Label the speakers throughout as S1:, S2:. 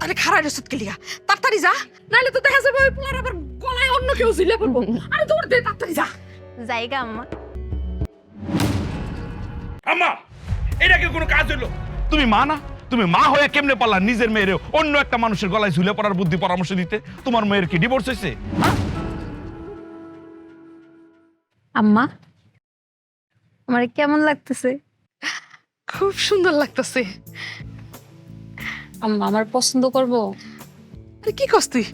S1: তাহলে খারাপ রসুদ কে লিগা তাড়াতাড়ি যা, নাহলে তো দেখা যাবে ওই পোলার আবার গলায় অন্য কেউ ঝুলে পড়বো। আরে দৌড় দে, তাড়াতাড়ি যা।
S2: জায়গা আম্মা।
S3: আম্মা, এটা কি কোনো কাজ হলো? তুমি মা না? তুমি মা হয়ে কেমনে পারলা নিজের মেয়েরে অন্য একটা মানুষের গলায় ঝুলে পড়ার বুদ্ধি পরামর্শ দিতে? তোমার মেয়ের কি ডিভোর্স হয়েছে?
S2: আম্মা, আমার কেমন লাগতেছে?
S1: খুব সুন্দর লাগতেছে।
S2: আম্মা, আমার পছন্দ করবো?
S1: আরে কি কস তুই?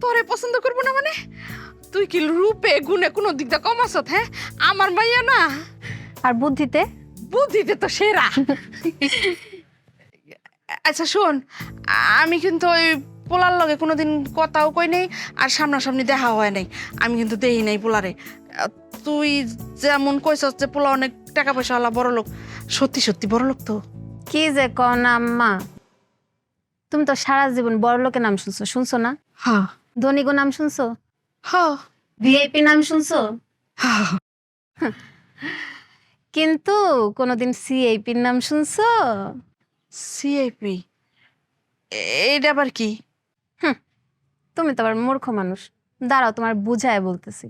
S1: তোরে পছন্দ করবো না মানে? তুই কি রূপে গুণে কোনো দিক দিয়ে কম আছত? হ্যাঁ, আমার মাইয়া না।
S2: আর বুদ্ধিতে?
S1: বুদ্ধিতে তো সেরা। আচ্ছা শোন, আমি কিন্তু ওই পোলার লগে কোনোদিন কথাও কই নাই, আর সামনাসামনি দেখা হয় নাই। আমি কিন্তু দেই নাই পোলারে। তুই যেমন কইছস যে পোলা অনেক টাকা পয়সাওয়ালা বড় লোক, সত্যি সত্যি বড় লোক তো?
S2: কি যে কও না আম্মা, তুমি তো সারা জীবন বড় লোকের নাম শুনছো, শুনছো না?
S1: হ্যাঁ
S2: ধনীগো নাম শুনছো?
S1: হ্যাঁ
S2: ভিআইপি নাম শুনছো?
S1: হ্যাঁ।
S2: কিন্তু কোনোদিন সিআইপির নাম শুনছো?
S1: সিআইপি এইটা আবার কি?
S2: তুমি তো আবার মূর্খ মানুষ, দাঁড়াও তোমার বুঝায় বলতেছি।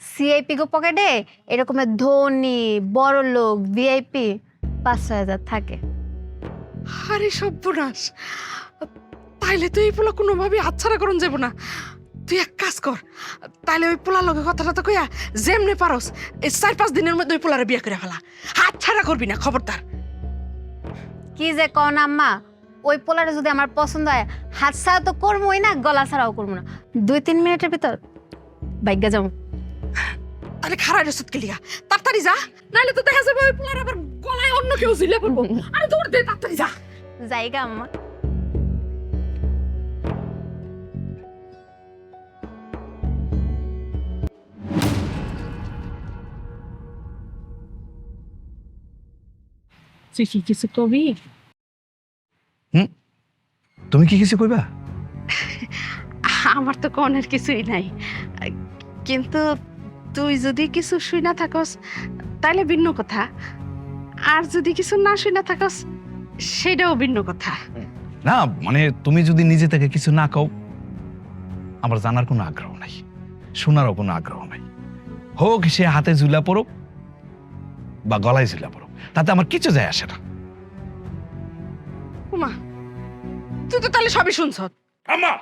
S2: সিআইপি গো পকেটে এরকমের ধনী বড় লোক ভিআইপি 5-6 হাজার থাকে।
S1: আরে সর্বনাশ, তাইলে তো এই পোলা কোনোভাবে হাতছাড়া করুন যাব না। তুই এক কাজ কর, তাইলে ওই পোলার লগে কথাটা তো কইয়া যেমনে পারস এই 4-5 দিনের মধ্যে ওই পোলারে বিয়ে করে ফেলা। হাতছাড়া করবি না, খবরদার।
S2: কি যে কন আম্মা, ওই পোলারে যদি আমার পছন্দ হয় হাত ছাড়া তো করবোই না, গলা ছাড়াও করবো না। 2-3 মিনিটের ভিতর বাইগা যাবো।
S1: তাহলে খারাপ রসুদ কে লিগা তাড়াতাড়ি যা, নাহলে তো দেখা যাবে ওই পোলার আবার গলায় অন্য কেউ ঝুলে পড়বো। আরে দৌড় দে, তাড়াতাড়ি যা।
S2: জায়গা আম্মা।
S1: তুই কি কিছু কবি?
S3: তুমি কি কিছু কইবা?
S1: আমার তো কনের কিছুই নাই, কিন্তু তুই যদি কিছু শুই না থাকস তাইলে ভিন্ন কথা, আর যদি কিছু না শুই না থাকস সেটাও ভিন্ন কথা।
S3: না মানে তুমি যদি নিজে থেকে কিছু না কও, আমার জানার কোনো আগ্রহ নাই, শোনারও কোনো আগ্রহ নাই। হোক সে হাতে ঝুলা পড়ুক বা গলায় ঝুলা পড়ুক, তাতে আমার কিছু যায় আসে না।
S1: উমা, তুই তো তাহলে সবই শুনছ।
S3: আম্মা,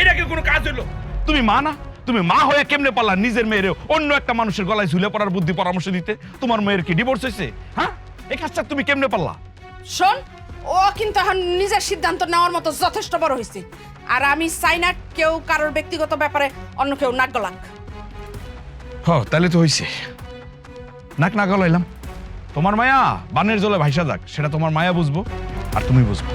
S3: এটা কি কোনো কাজ হলো? তুমি মা না? তুমি মা হয়ে কেমনে পারলা নিজের মেয়েরে অন্য একটা মানুষের গলায় ঝুলে পড়ার বুদ্ধি পরামর্শ দিতে? তোমার মেয়ের কি ডিভোর্স হয়েছে? হ্যাঁ, এই কাজটা তুমি কেমনে পারলা?
S1: শোন, ও কিন্তু এখন নিজের সিদ্ধান্ত নেওয়ার মতো যথেষ্ট বড় হয়েছে, আর আমি চাই না কেউ কারোর ব্যক্তিগত ব্যাপারে অন্য কেউ নাক গলাক।
S3: তাহলে তো হইছে, নাক না গলাইলাম। তোমার মায়া বানের জলে ভাইসা যাক, সেটা তোমার মায়া বুঝবো আর তুমি বুঝবো।